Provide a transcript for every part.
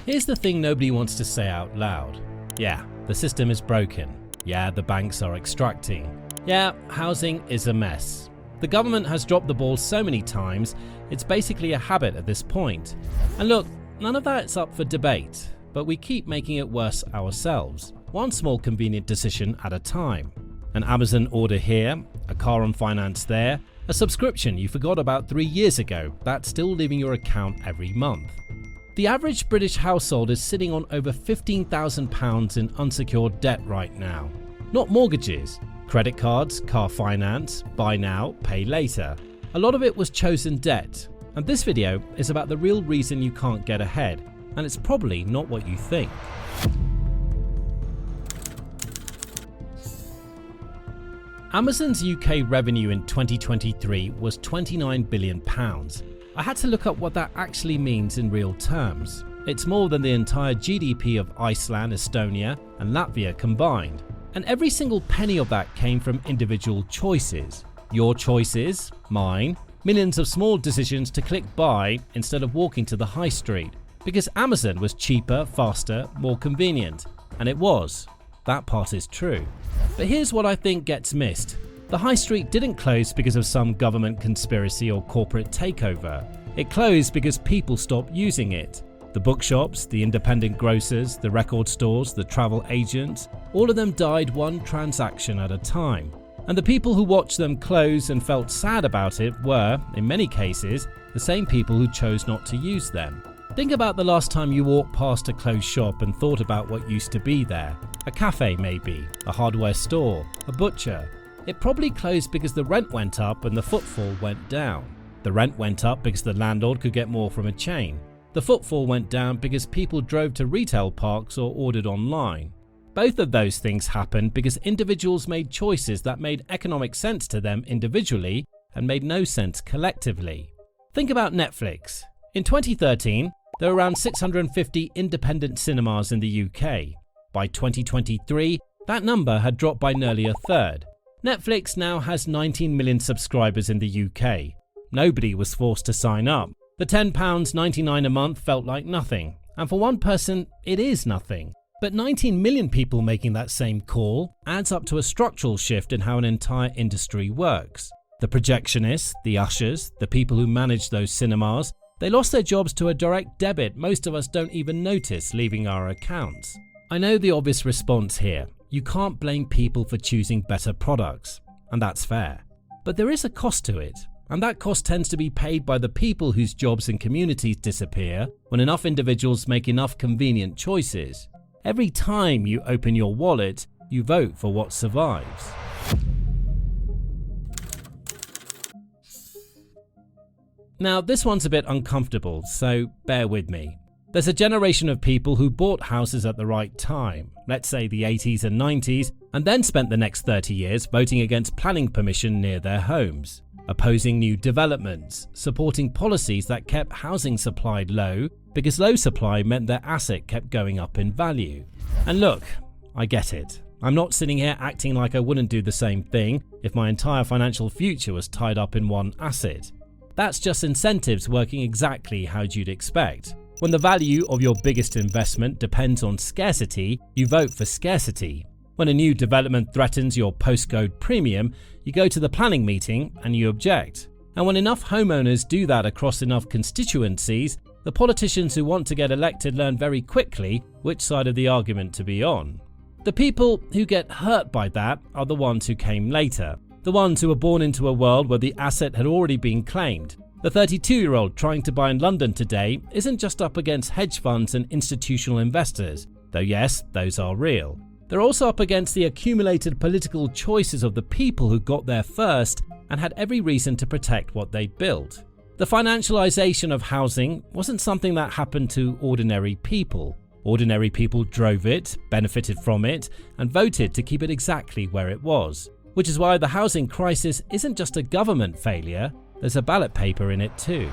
Here's the thing nobody wants to say out loud. Yeah, the system is broken. Yeah, the banks are extracting. Yeah, housing is a mess. The government has dropped the ball so many times, it's basically a habit at this point. And look, none of that's up for debate, but we keep making it worse ourselves, one small convenient decision at a time. An Amazon order here, a car on finance there, a subscription you forgot about 3 years ago that's still leaving your account every month. The average British household is sitting on over £15,000 in unsecured debt right now. Not mortgages, credit cards, car finance, buy now, pay later. A lot of it was chosen debt, and this video is about the real reason you can't get ahead, and it's probably not what you think. Amazon's UK revenue in 2023 was £29 billion. I had to look up what that actually means in real terms. It's more than the entire GDP of Iceland, Estonia, and Latvia combined. And every single penny of that came from individual choices. Your choices, mine, millions of small decisions to click buy instead of walking to the high street. Because Amazon was cheaper, faster, more convenient. And it was. That part is true. But here's what I think gets missed. The high street didn't close because of some government conspiracy or corporate takeover. It closed because people stopped using it. The bookshops, the independent grocers, the record stores, the travel agents, all of them died one transaction at a time. And the people who watched them close and felt sad about it were, in many cases, the same people who chose not to use them. Think about the last time you walked past a closed shop and thought about what used to be there. A cafe maybe, a hardware store, a butcher. It probably closed because the rent went up and the footfall went down. The rent went up because the landlord could get more from a chain. The footfall went down because people drove to retail parks or ordered online. Both of those things happened because individuals made choices that made economic sense to them individually and made no sense collectively. Think about Netflix. In 2013, there were around 650 independent cinemas in the UK. By 2023, that number had dropped by nearly a third. Netflix now has 19 million subscribers in the UK. Nobody was forced to sign up. The £10.99 a month felt like nothing, and for one person, it is nothing. But 19 million people making that same call adds up to a structural shift in how an entire industry works. The projectionists, the ushers, the people who manage those cinemas, they lost their jobs to a direct debit most of us don't even notice leaving our accounts. I know the obvious response here. You can't blame people for choosing better products, and that's fair. But there is a cost to it. And that cost tends to be paid by the people whose jobs and communities disappear when enough individuals make enough convenient choices. Every time you open your wallet, you vote for what survives. Now, this one's a bit uncomfortable, so bear with me. There's a generation of people who bought houses at the right time, let's say the 80s and 90s, and then spent the next 30 years voting against planning permission near their homes. Opposing new developments, supporting policies that kept housing supply low because low supply meant their asset kept going up in value. And look, I get it. I'm not sitting here acting like I wouldn't do the same thing if my entire financial future was tied up in one asset. That's just incentives working exactly how you'd expect. When the value of your biggest investment depends on scarcity, you vote for scarcity. When a new development threatens your postcode premium, you go to the planning meeting and you object. And when enough homeowners do that across enough constituencies, the politicians who want to get elected learn very quickly which side of the argument to be on. The people who get hurt by that are the ones who came later, the ones who were born into a world where the asset had already been claimed. The 32-year-old trying to buy in London today isn't just up against hedge funds and institutional investors, though yes, those are real. They're also up against the accumulated political choices of the people who got there first and had every reason to protect what they'd built. The financialisation of housing wasn't something that happened to ordinary people. Ordinary people drove it, benefited from it, and voted to keep it exactly where it was. Which is why the housing crisis isn't just a government failure, there's a ballot paper in it too.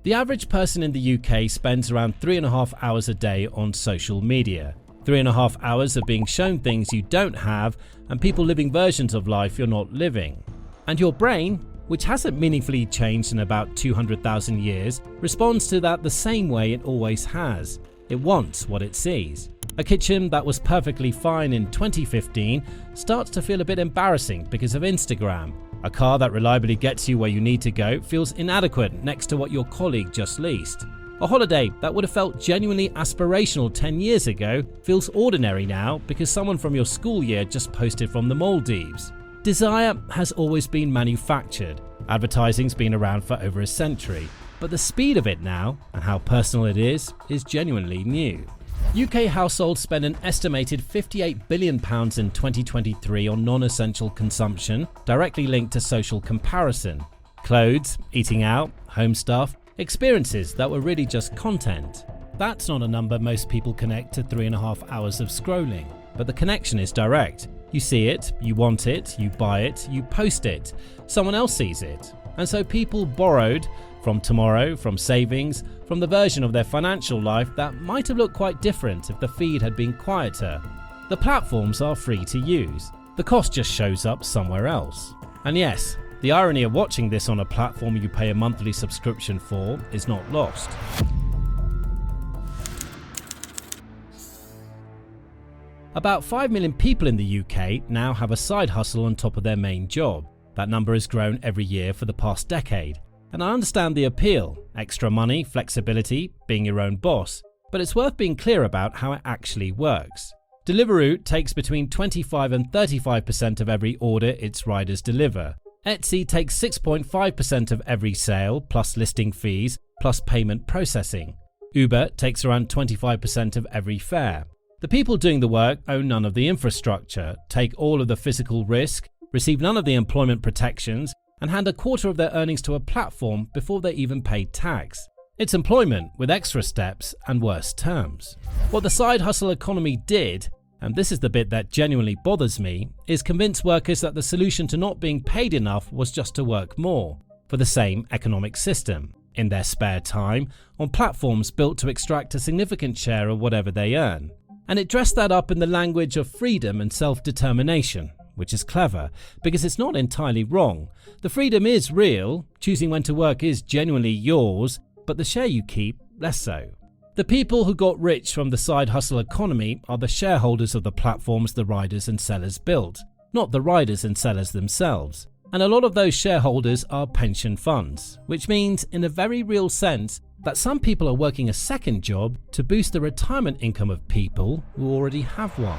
The average person in the UK spends around 3.5 hours a day on social media. 3.5 hours of being shown things you don't have and people living versions of life you're not living. And your brain, which hasn't meaningfully changed in about 200,000 years, responds to that the same way it always has. It wants what it sees. A kitchen that was perfectly fine in 2015 starts to feel a bit embarrassing because of Instagram. A car that reliably gets you where you need to go feels inadequate next to what your colleague just leased. A holiday that would have felt genuinely aspirational 10 years ago feels ordinary now because someone from your school year just posted from the Maldives. Desire has always been manufactured. Advertising's been around for over a century, but the speed of it now, and how personal it is genuinely new. UK households spend an estimated £58 billion in 2023 on non-essential consumption, directly linked to social comparison. Clothes, eating out, home stuff, experiences that were really just content. That's not a number most people connect to 3.5 hours of scrolling, but the connection is direct. You see it, you want it, you buy it, you post it, someone else sees it. And so people borrowed from tomorrow, from savings, from the version of their financial life that might have looked quite different if the feed had been quieter. The platforms are free to use. The cost just shows up somewhere else. And yes, the irony of watching this on a platform you pay a monthly subscription for is not lost. About 5 million people in the UK now have a side hustle on top of their main job. That number has grown every year for the past decade. And I understand the appeal, extra money, flexibility, being your own boss, but it's worth being clear about how it actually works. Deliveroo takes between 25 and 35% of every order its riders deliver. Etsy takes 6.5% of every sale, plus listing fees, plus payment processing. Uber takes around 25% of every fare. The people doing the work own none of the infrastructure, take all of the physical risk, receive none of the employment protections, and hand a quarter of their earnings to a platform before they even pay tax. It's employment with extra steps and worse terms. What the side hustle economy did, and this is the bit that genuinely bothers me, is convince workers that the solution to not being paid enough was just to work more, for the same economic system, in their spare time, on platforms built to extract a significant share of whatever they earn. And it dressed that up in the language of freedom and self-determination, which is clever, because it's not entirely wrong. The freedom is real, choosing when to work is genuinely yours, but the share you keep, less so. The people who got rich from the side hustle economy are the shareholders of the platforms the riders and sellers built, not the riders and sellers themselves. And a lot of those shareholders are pension funds, which means, in a very real sense, that some people are working a second job to boost the retirement income of people who already have one.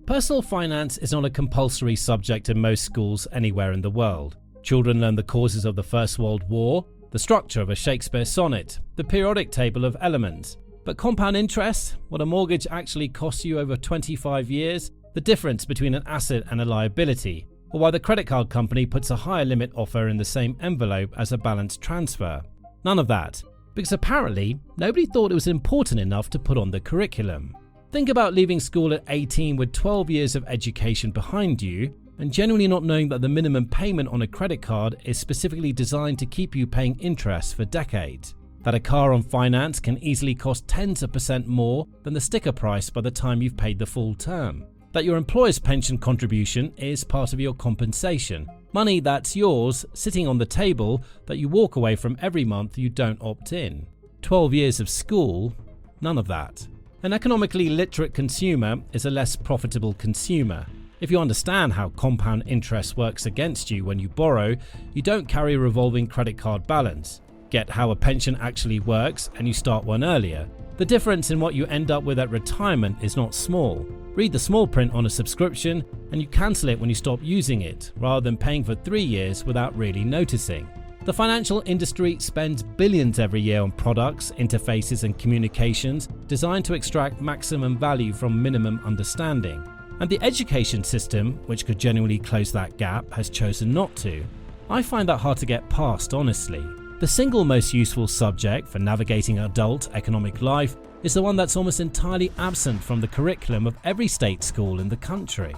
Personal finance is not a compulsory subject in most schools anywhere in the world. Children learn the causes of the First World War, the structure of a Shakespeare sonnet, the periodic table of elements. But compound interest, what a mortgage actually costs you over 25 years, the difference between an asset and a liability, or why the credit card company puts a higher limit offer in the same envelope as a balance transfer. None of that, because apparently nobody thought it was important enough to put on the curriculum. Think about leaving school at 18 with 12 years of education behind you and genuinely not knowing that the minimum payment on a credit card is specifically designed to keep you paying interest for decades. That a car on finance can easily cost tens of percent more than the sticker price by the time you've paid the full term. That your employer's pension contribution is part of your compensation. Money that's yours, sitting on the table, that you walk away from every month you don't opt in. 12 years of school, none of that. An economically literate consumer is a less profitable consumer. If you understand how compound interest works against you when you borrow, you don't carry a revolving credit card balance. Get how a pension actually works and you start one earlier. The difference in what you end up with at retirement is not small. Read the small print on a subscription and you cancel it when you stop using it, rather than paying for 3 years without really noticing. The financial industry spends billions every year on products, interfaces and communications designed to extract maximum value from minimum understanding. And the education system, which could genuinely close that gap, has chosen not to. I find that hard to get past, honestly. The single most useful subject for navigating adult economic life is the one that's almost entirely absent from the curriculum of every state school in the country.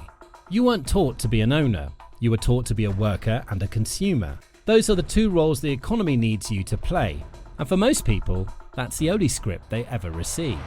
You weren't taught to be an owner. You were taught to be a worker and a consumer. Those are the two roles the economy needs you to play, and for most people, that's the only script they ever receive.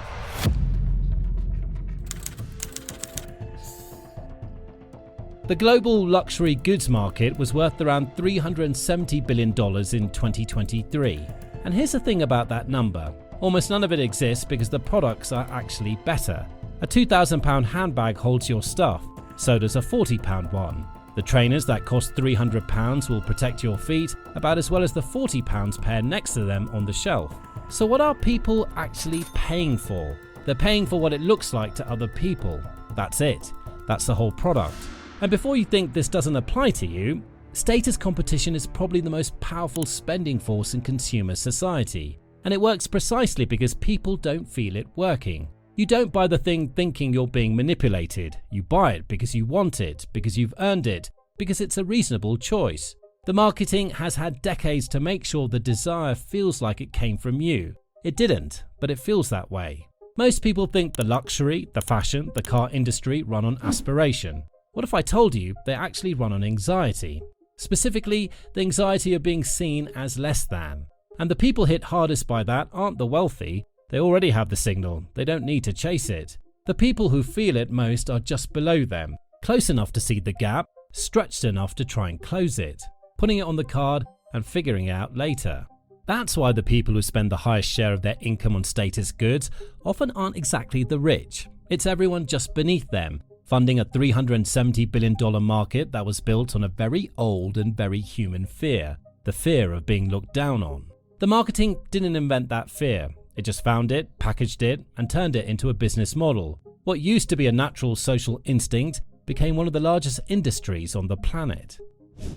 The global luxury goods market was worth around $370 billion in 2023. And here's the thing about that number. Almost none of it exists because the products are actually better. A £2,000 handbag holds your stuff, so does a £40 one. The trainers that cost £300 will protect your feet about as well as the £40 pair next to them on the shelf. So what are people actually paying for? They're paying for what it looks like to other people. That's it. That's the whole product. And before you think this doesn't apply to you, status competition is probably the most powerful spending force in consumer society. And it works precisely because people don't feel it working. You don't buy the thing thinking you're being manipulated. You buy it because you want it, because you've earned it, because it's a reasonable choice. The marketing has had decades to make sure the desire feels like it came from you. It didn't, but it feels that way. Most people think the luxury, the fashion, the car industry run on aspiration. What if I told you they actually run on anxiety? Specifically, the anxiety of being seen as less than. And the people hit hardest by that aren't the wealthy. They already have the signal. They don't need to chase it. The people who feel it most are just below them, close enough to see the gap, stretched enough to try and close it, putting it on the card and figuring it out later. That's why the people who spend the highest share of their income on status goods often aren't exactly the rich. It's everyone just beneath them, funding a $370 billion market that was built on a very old and very human fear, the fear of being looked down on. The marketing didn't invent that fear. It just found it, packaged it, and turned it into a business model. What used to be a natural social instinct became one of the largest industries on the planet.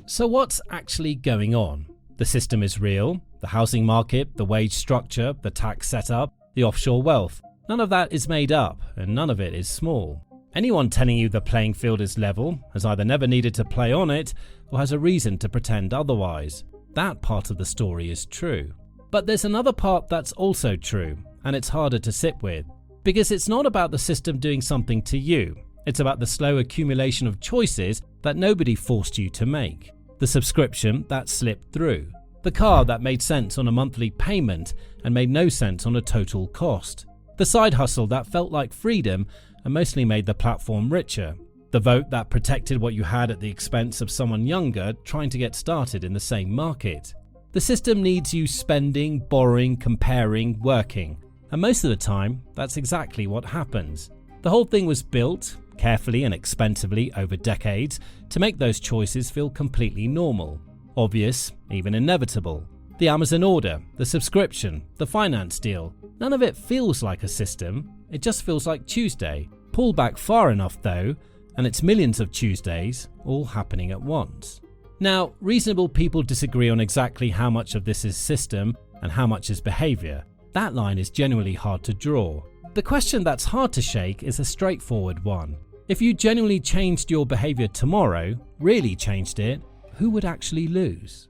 So what's actually going on? The system is real. The housing market, the wage structure, the tax setup, the offshore wealth. None of that is made up, and none of it is small. Anyone telling you the playing field is level has either never needed to play on it or has a reason to pretend otherwise. That part of the story is true. But there's another part that's also true, and it's harder to sit with. Because it's not about the system doing something to you. It's about the slow accumulation of choices that nobody forced you to make. The subscription that slipped through. The car that made sense on a monthly payment and made no sense on a total cost. The side hustle that felt like freedom and mostly made the platform richer. The vote that protected what you had at the expense of someone younger trying to get started in the same market. The system needs you spending, borrowing, comparing, working. And most of the time, that's exactly what happens. The whole thing was built, carefully and expensively over decades, to make those choices feel completely normal, obvious, even inevitable. The Amazon order, the subscription, the finance deal, none of it feels like a system, it just feels like Tuesday. Pull back far enough though, and it's millions of Tuesdays, all happening at once. Now, reasonable people disagree on exactly how much of this is system and how much is behaviour. That line is genuinely hard to draw. The question that's hard to shake is a straightforward one. If you genuinely changed your behaviour tomorrow, really changed it, who would actually lose?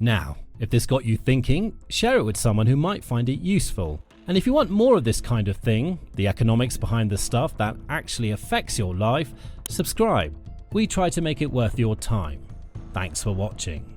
Now, if this got you thinking, share it with someone who might find it useful. And if you want more of this kind of thing, the economics behind the stuff that actually affects your life, subscribe. We try to make it worth your time. Thanks for watching.